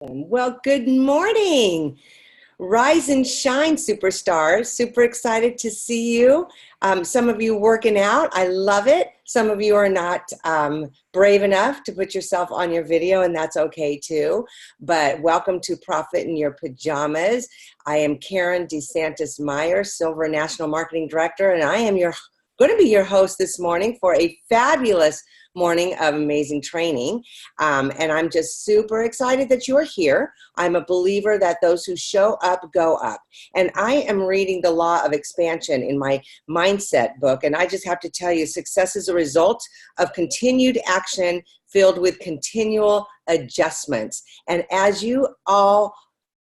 Well, good morning. Rise and shine, superstars. Super excited to see you. Some of you working out. I love it. Some of you are not brave enough to put yourself on your video, and that's okay too. But welcome to Profit in Your Pajamas. I am Karen DeSantis Meyer, Silver National Marketing Director, and I am going to be your host this morning for a fabulous morning of amazing training. And I'm just super excited that you're here. I'm a believer that those who show up go up. And I am reading The Law of Expansion in my mindset book. And I just have to tell you, success is a result of continued action filled with continual adjustments. And as you all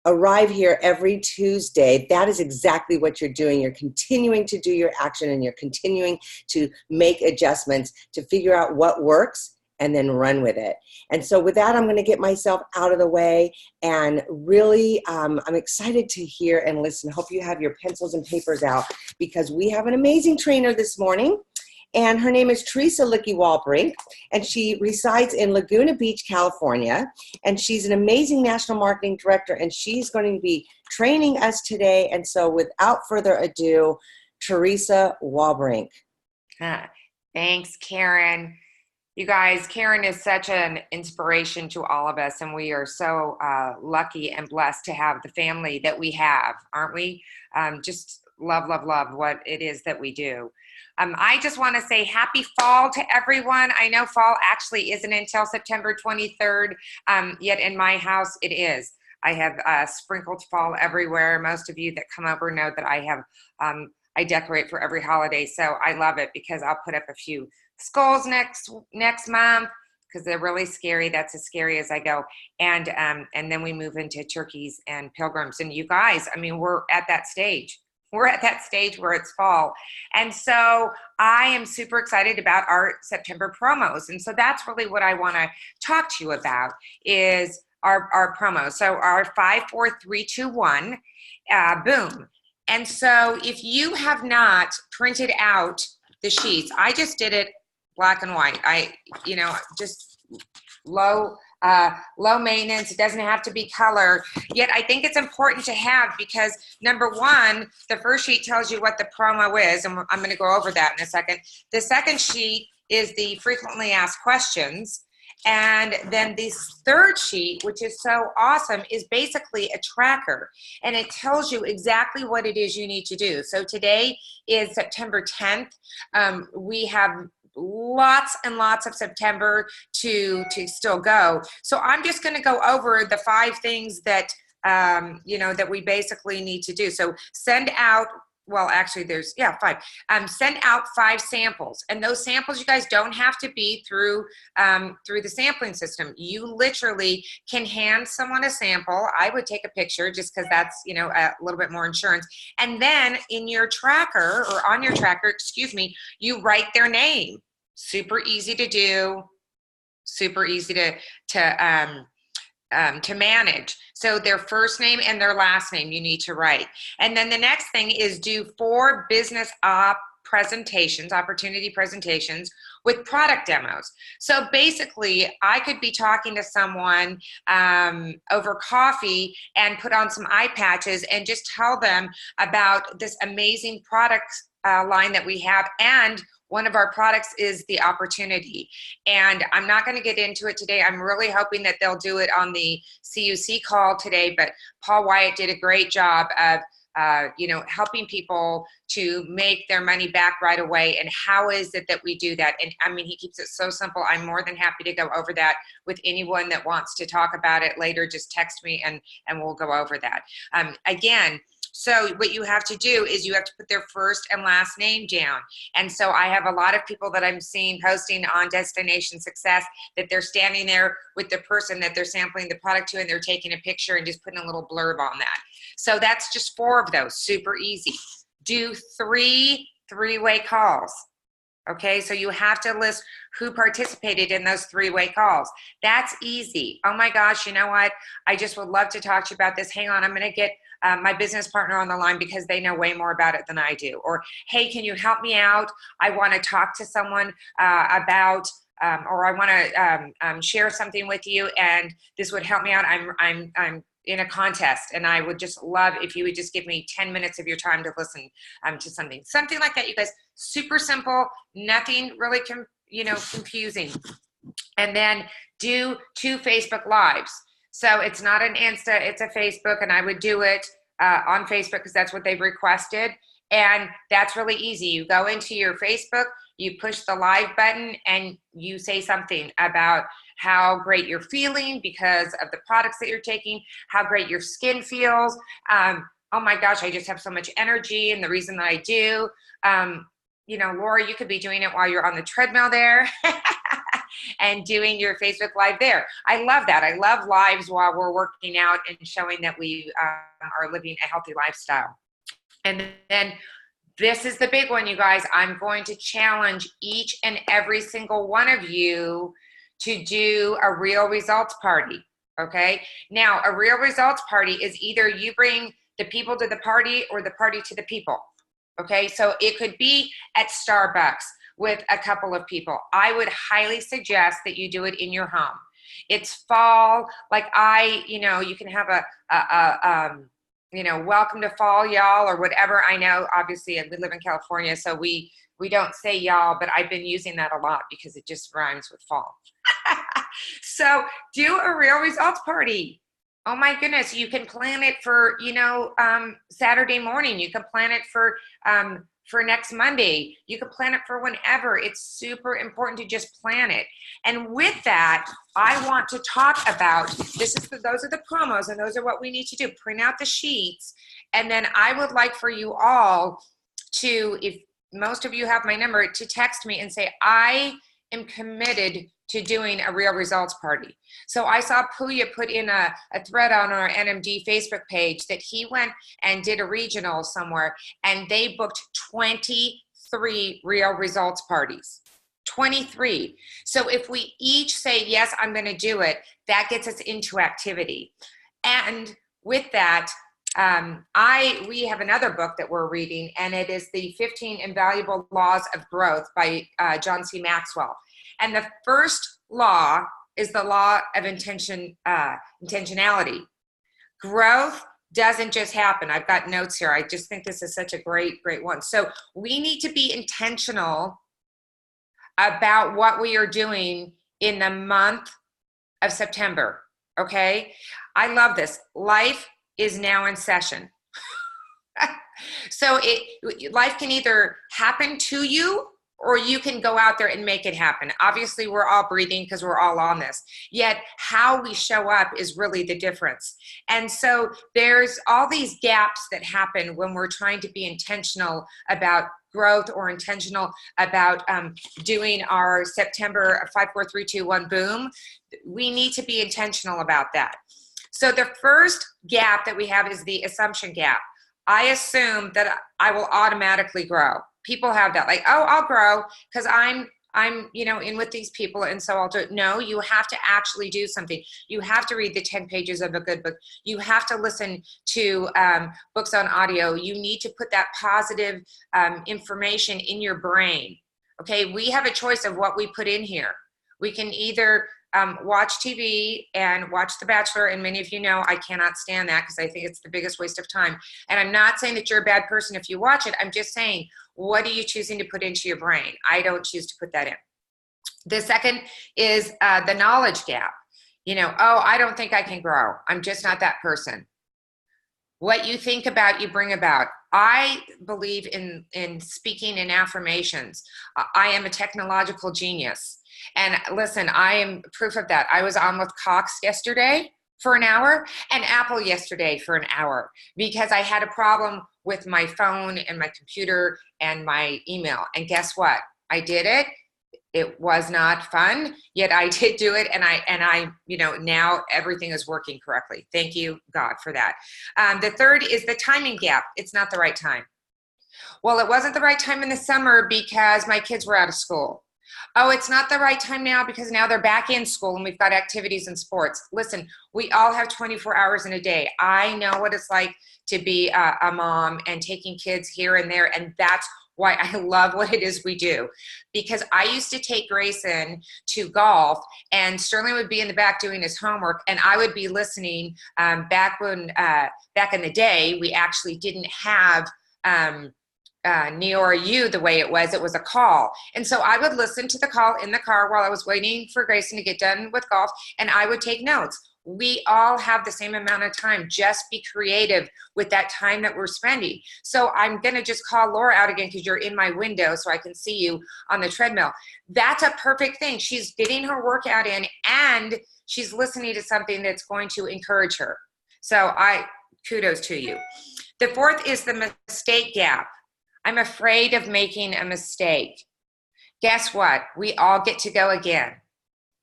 arrive here every Tuesday, that is exactly what you're doing. You're continuing to do your action and you're continuing to make adjustments to figure out what works and then run with it. And so with that, I'm going to get myself out of the way and really, I'm excited to hear and listen. Hope you have your pencils and papers out because we have an amazing trainer this morning. And her name is Teresa Walbrink, and she resides in Laguna Beach, California. And she's an amazing national marketing director, and she's going to be training us today. And so without further ado, Teresa Walbrink. Thanks, Karen. You guys, Karen is such an inspiration to all of us, and we are so lucky and blessed to have the family that we have, aren't we? Just love what it is that we do. I just want to say happy fall to everyone. I know fall actually isn't until September 23rd, yet in my house it is. I have sprinkled fall everywhere. Most of you that come over know that I decorate for every holiday, so I love it because I'll put up a few skulls next month because they're really scary. That's as scary as I go. And then we move into turkeys and pilgrims. And you guys, I mean, we're at that stage. We're at that stage where it's fall. And so I am super excited about our September promos. And so that's really what I want to talk to you about is our promos. So our 5, 4, 3, 2, 1, boom. And so if you have not printed out the sheets, I just did it black and white. Just low maintenance. It doesn't have to be color. Yet I think it's important to have because number one, the first sheet tells you what the promo is, and I'm going to go over that in a second. The second sheet is the frequently asked questions. And then this third sheet, which is so awesome, is basically a tracker. And it tells you exactly what it is you need to do. So today is September 10th. We have lots and lots of September to still go. So I'm just going to go over the 5 things that, that we basically need to do. So send out, well, actually there's, 5. Send out 5 samples. And those samples, you guys, don't have to be through the sampling system. You literally can hand someone a sample. I would take a picture just because that's, a little bit more insurance. And then in your tracker or on your tracker, you write their name. Super easy to do, super easy to manage. So their first name and their last name you need to write. And then the next thing is do 4 business opportunity presentations with product demos. So basically I could be talking to someone over coffee and put on some eye patches and just tell them about this amazing product line that we have, and one of our products is the opportunity. And I'm not going to get into it today. I'm really hoping that they'll do it on the CUC call today, but Paul Wyatt did a great job of helping people to make their money back right away. And how is it that we do that? And I mean, he keeps it so simple. I'm more than happy to go over that with anyone that wants to talk about it later. Just text me and we'll go over that. Again, so what you have to do is you have to put their first and last name down. And so I have a lot of people that I'm seeing posting on Destination Success that they're standing there with the person that they're sampling the product to, and they're taking a picture and just putting a little blurb on that. So that's just 4 of those, super easy. Do 3 3-way calls. Okay, so you have to list who participated in those 3-way calls. That's easy. Oh my gosh, you know what? I just would love to talk to you about this. Hang on, I'm going to get my business partner on the line because they know way more about it than I do. Or, hey, can you help me out? I want to talk to someone about or I want to share something with you, and this would help me out. I'm in a contest, and I would just love if you would just give me 10 minutes of your time to listen to something like that. You guys, super simple, nothing really confusing. And then do 2 Facebook Lives. So it's not an Insta, it's a Facebook, and I would do it on Facebook because that's what they've requested. And that's really easy. You go into your Facebook, you push the live button, and you say something about how great you're feeling because of the products that you're taking, how great your skin feels. Oh my gosh, I just have so much energy, and the reason that I do. Laura, you could be doing it while you're on the treadmill there and doing your Facebook Live there. I love that. I love lives while we're working out and showing that we are living a healthy lifestyle. And then this is the big one, you guys. I'm going to challenge each and every single one of you to do a real results party, okay? Now, a real results party is either you bring the people to the party or the party to the people, okay? So it could be at Starbucks with a couple of people. I would highly suggest that you do it in your home. It's fall, like you can have a welcome to fall, y'all, or whatever. I know, obviously, we live in California, so we don't say y'all, but I've been using that a lot because it just rhymes with fall. So do a real results party. Oh my goodness, you can plan it for, Saturday morning. You can plan it for next Monday. You can plan it for whenever. It's super important to just plan it. And with that, I want to talk about, those are the promos, and those are what we need to do. Print out the sheets. And then I would like for you all to, if most of you have my number, to text me and say, I am committed to doing a real results party. So I saw Puya put in a thread on our NMD Facebook page that he went and did a regional somewhere, and they booked 23 real results parties. 23. So if we each say, yes, I'm going to do it, that gets us into activity. And with that, we have another book that we're reading, and it is the 15 Invaluable Laws of Growth by John C. Maxwell. And the first law is the law of intentionality. Growth doesn't just happen. I've got notes here. I just think this is such a great, great one. So we need to be intentional about what we are doing in the month of September, okay? I love this. Life is now in session. So life can either happen to you, or you can go out there and make it happen. Obviously, we're all breathing because we're all on this. Yet how we show up is really the difference. And so there's all these gaps that happen when we're trying to be intentional about growth or intentional about doing our September 5, 4, 3, 2, 1, boom. We need to be intentional about that. So the first gap that we have is the assumption gap. I assume that I will automatically grow. People have that, like, oh, I'll grow because I'm in with these people, and so I'll do it. No, you have to actually do something. You have to read the 10 pages of a good book. You have to listen to books on audio. You need to put that positive information in your brain. Okay, we have a choice of what we put in here. We can either watch TV and watch The Bachelor, and many of you know I cannot stand that because I think it's the biggest waste of time. And I'm not saying that you're a bad person if you watch it. I'm just saying, what are you choosing to put into your brain? I don't choose to put that in. The second is the knowledge gap. I don't think I can grow. I'm just not that person. What you think about, you bring about. I believe in speaking in affirmations. I am a technological genius. And listen, I am proof of that. I was on with Cox yesterday for an hour and Apple yesterday for an hour because I had a problem with my phone and my computer and my email. And guess what? I did it. It was not fun, yet I did do it. And I, now everything is working correctly. Thank you, God, for that. The third is the timing gap. It's not the right time. Well, it wasn't the right time in the summer because my kids were out of school. Oh, it's not the right time now because now they're back in school and we've got activities and sports. Listen, we all have 24 hours in a day. I know what it's like to be a mom and taking kids here and there, and that's why I love what it is we do. Because I used to take Grayson to golf, and Sterling would be in the back doing his homework, and I would be listening. Back in the day, we actually didn't have Neora U the way it was a call. And so I would listen to the call in the car while I was waiting for Grayson to get done with golf, and I would take notes. We all have the same amount of time. Just be creative with that time that we're spending. So I'm going to just call Laura out again because you're in my window so I can see you on the treadmill. That's a perfect thing. She's getting her workout in and she's listening to something that's going to encourage her. So kudos to you. The fourth is the mistake gap. I'm afraid of making a mistake. Guess what? We all get to go again.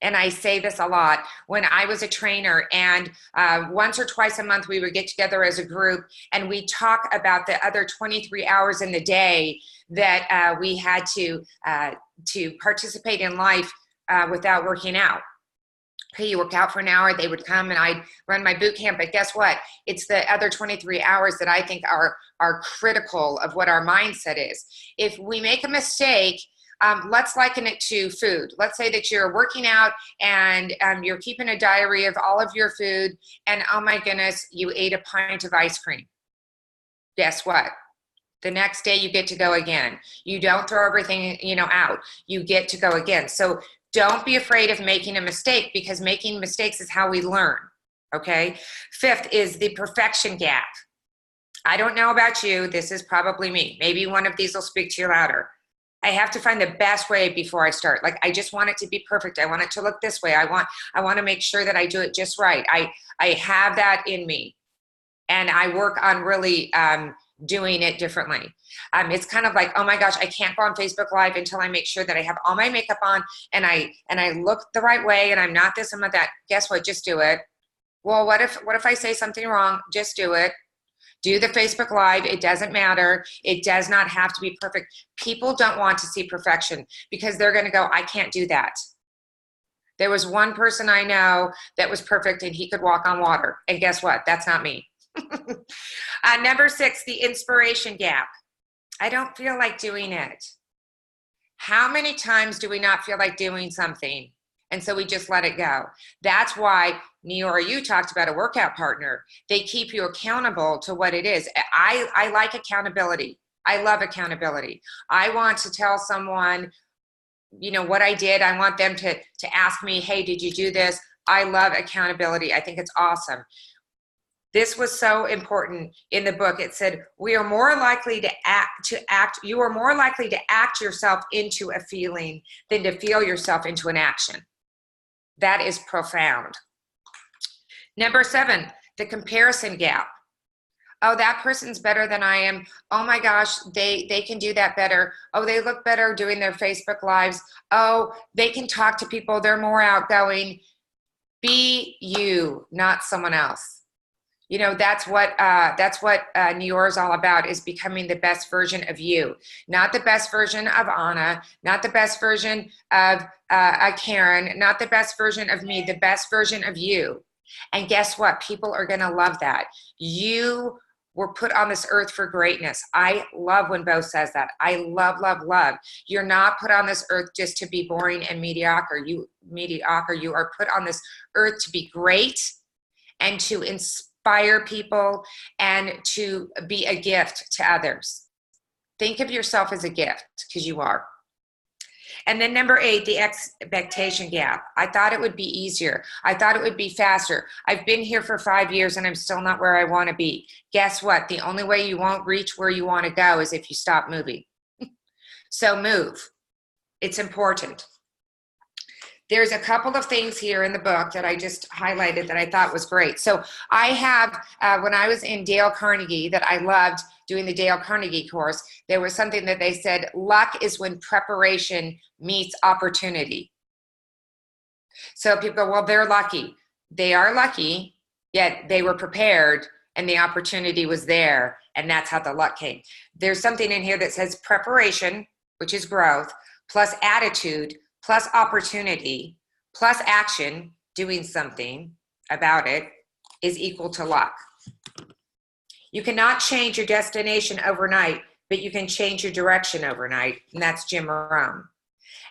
And I say this a lot. When I was a trainer, and once or twice a month we would get together as a group and we talk about the other 23 hours in the day that we had to participate in life without working out. Okay, you work out for an hour, they would come and I'd run my boot camp, but guess what? It's the other 23 hours that I think are critical of what our mindset is. If we make a mistake, let's liken it to food. Let's say that you're working out and you're keeping a diary of all of your food, and oh my goodness, you ate a pint of ice cream. Guess what? The next day you get to go again. You don't throw everything, out. You get to go again. So don't be afraid of making a mistake, because making mistakes is how we learn. Okay. Fifth is the perfection gap. I don't know about you. This is probably me. Maybe one of these will speak to you louder. I have to find the best way before I start. Like, I just want it to be perfect. I want it to look this way. I want to make sure that I do it just right. I have that in me, and I work on really doing it differently. It's kind of like, oh my gosh, I can't go on Facebook Live until I make sure that I have all my makeup on and I look the right way and I'm not this and not that. Guess what? Just do it. Well, what if I say something wrong? Just do it. Do the Facebook Live. It doesn't matter. It does not have to be perfect. People don't want to see perfection because they're going to go, I can't do that. There was one person I know that was perfect and he could walk on water. And guess what? That's not me. Number 6, the inspiration gap. I don't feel like doing it. How many times do we not feel like doing something? And so we just let it go. That's why Neora, you talked about a workout partner. They keep you accountable to what it is. I like accountability. I love accountability. I want to tell someone, what I did. I want them to ask me, hey, did you do this? I love accountability. I think it's awesome. This was so important in the book. It said, you are more likely to act yourself into a feeling than to feel yourself into an action. That is profound. Number 7, the comparison gap. Oh, that person's better than I am. Oh my gosh, they can do that better. Oh, they look better doing their Facebook Lives. Oh, they can talk to people. They're more outgoing. Be you, not someone else. That's what Neora is all about, is becoming the best version of you, not the best version of Anna, not the best version of Karen, not the best version of me, the best version of you. And guess what? People are going to love that. You were put on this earth for greatness. I love when Bo says that. I love, love, love. You're not put on this earth just to be boring and mediocre. You are put on this earth to be great and to inspire people and to be a gift to others. Think of yourself as a gift, because you are. And then number 8, the expectation gap. I thought it would be easier. I thought it would be faster. I've been here for 5 years and I'm still not where I want to be. Guess what? The only way you won't reach where you want to go is if you stop moving. So move. It's important. There's a couple of things here in the book that I just highlighted that I thought was great. So I have, when I was in Dale Carnegie, that I loved doing the Dale Carnegie course, there was something that they said, luck is when preparation meets opportunity. So people go, well, they're lucky. They are lucky, yet they were prepared and the opportunity was there, and that's how the luck came. There's something in here that says preparation, which is growth, plus attitude, plus opportunity, plus action, doing something about it, is equal to luck. You cannot change your destination overnight, but you can change your direction overnight. And that's Jim Rohn.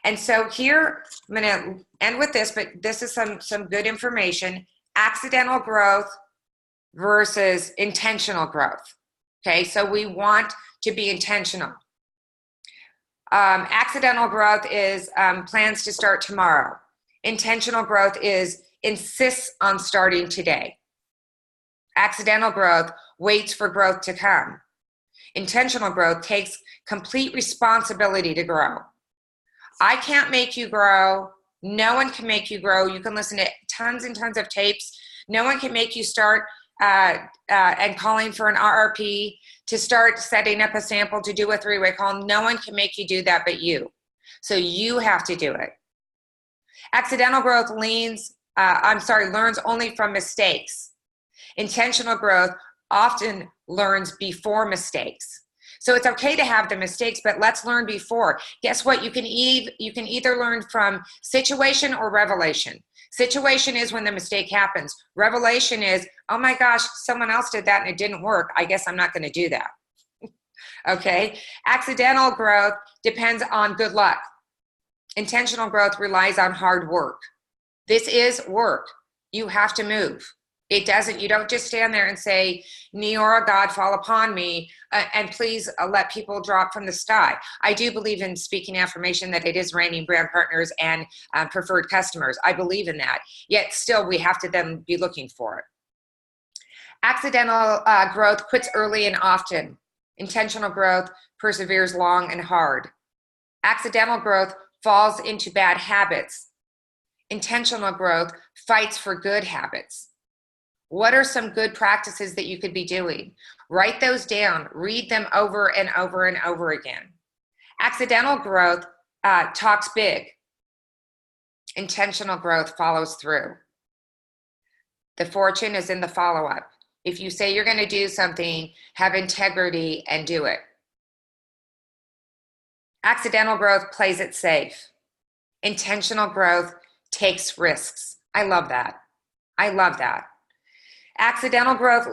And so here, I'm going to end with this, but this is some good information. Accidental growth versus intentional growth. Okay, so we want to be intentional. Accidental growth is plans to start tomorrow. Intentional growth is insists on starting today. Accidental growth waits for growth to come. Intentional growth takes complete responsibility to grow. I can't make you grow. No one can make you grow. You can listen to tons and tons of tapes. No one can make you start and calling for an RRP, to start setting up a sample, to do a three-way call. No one can make you do that but you. So you have to do it. Accidental growth learns only from mistakes. Intentional growth often learns before mistakes. So it's okay to have the mistakes, but let's learn before. Guess what? You can either learn from situation or revelation. Situation is when the mistake happens. Revelation is, oh my gosh, someone else did that and it didn't work. I guess I'm not going to do that. Okay? Accidental growth depends on good luck. Intentional growth relies on hard work. This is work. You have to move. You don't just stand there and say, Neora, God, fall upon me, and please let people drop from the sky. I do believe in speaking affirmation that it is raining brand partners and preferred customers. I believe in that. Yet still, we have to then be looking for it. Accidental growth quits early and often. Intentional growth perseveres long and hard. Accidental growth falls into bad habits. Intentional growth fights for good habits. What are some good practices that you could be doing? Write those down. Read them over and over and over again. Accidental growth talks big. Intentional growth follows through. The fortune is in the follow-up. If you say you're going to do something, have integrity and do it. Accidental growth plays it safe. Intentional growth takes risks. I love that. I love that. Accidental growth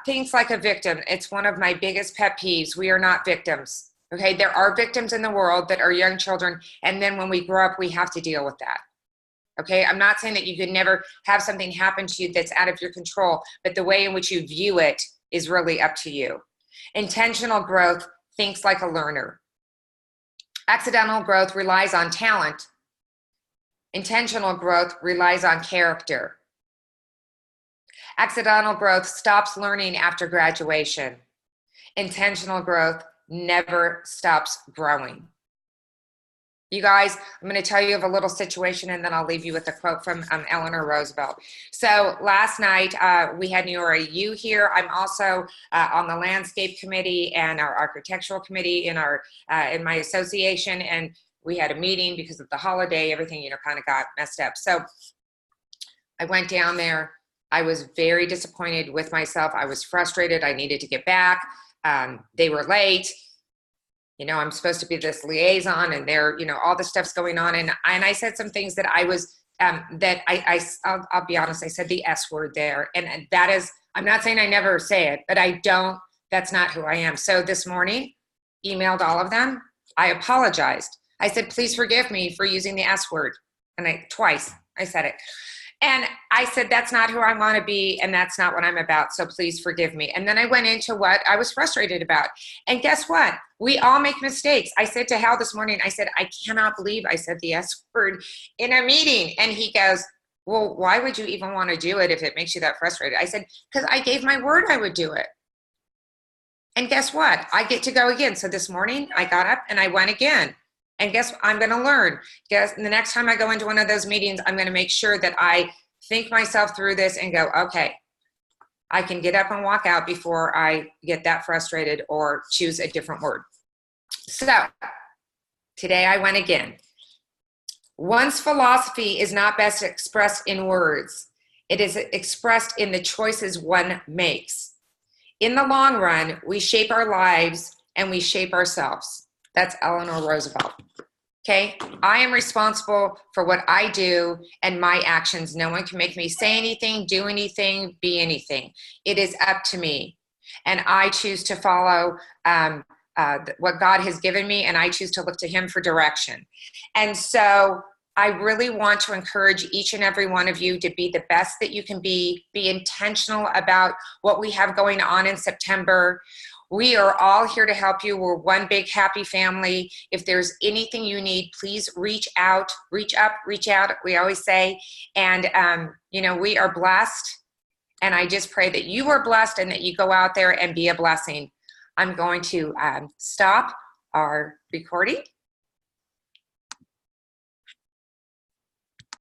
thinks like a victim. It's one of my biggest pet peeves. We are not victims. Okay, there are victims in the world that are young children, and then when we grow up, we have to deal with that. Okay, I'm not saying that you could never have something happen to you that's out of your control, but the way in which you view it is really up to you. Intentional growth thinks like a learner. Accidental growth relies on talent. Intentional growth relies on character. Accidental growth stops learning after graduation. Intentional growth never stops growing. You guys, I'm going to tell you of a little situation and then I'll leave you with a quote from Eleanor Roosevelt. So last night we had Neora Yu here. I'm also on the landscape committee and our architectural committee in my association, and we had a meeting because of the holiday. Everything, kind of got messed up. So I went down there. I was very disappointed with myself. I was frustrated. I needed to get back. They were late. I'm supposed to be this liaison, and all this stuff's going on. And I said some things that I'll be honest, I said the S word there. And that is, I'm not saying I never say it, but that's not who I am. So this morning, emailed all of them. I apologized. I said, please forgive me for using the S word. And twice I said it. And I said, that's not who I want to be, and that's not what I'm about, so please forgive me. And then I went into what I was frustrated about. And guess what? We all make mistakes. I said to Hal this morning, I said, I cannot believe I said the S word in a meeting. And he goes, well, why would you even want to do it if it makes you that frustrated? I said, because I gave my word I would do it. And guess what? I get to go again. So this morning I got up and I went again. And guess what? I'm going to learn. Guess the next time I go into one of those meetings, I'm going to make sure that I think myself through this and go, okay, I can get up and walk out before I get that frustrated or choose a different word. So today I went again. One's philosophy is not best expressed in words. It is expressed in the choices one makes. In the long run, we shape our lives and we shape ourselves. That's Eleanor Roosevelt. Okay, I am responsible for what I do and my actions. No one can make me say anything, do anything, be anything. It is up to me. And I choose to follow what God has given me, and I choose to look to him for direction. And so I really want to encourage each and every one of you to be the best that you can be intentional about what we have going on in September. We are all here to help you. We're one big happy family. If there's anything you need, please reach out, reach up, reach out, we always say. And, we are blessed. And I just pray that you are blessed and that you go out there and be a blessing. I'm going to stop our recording.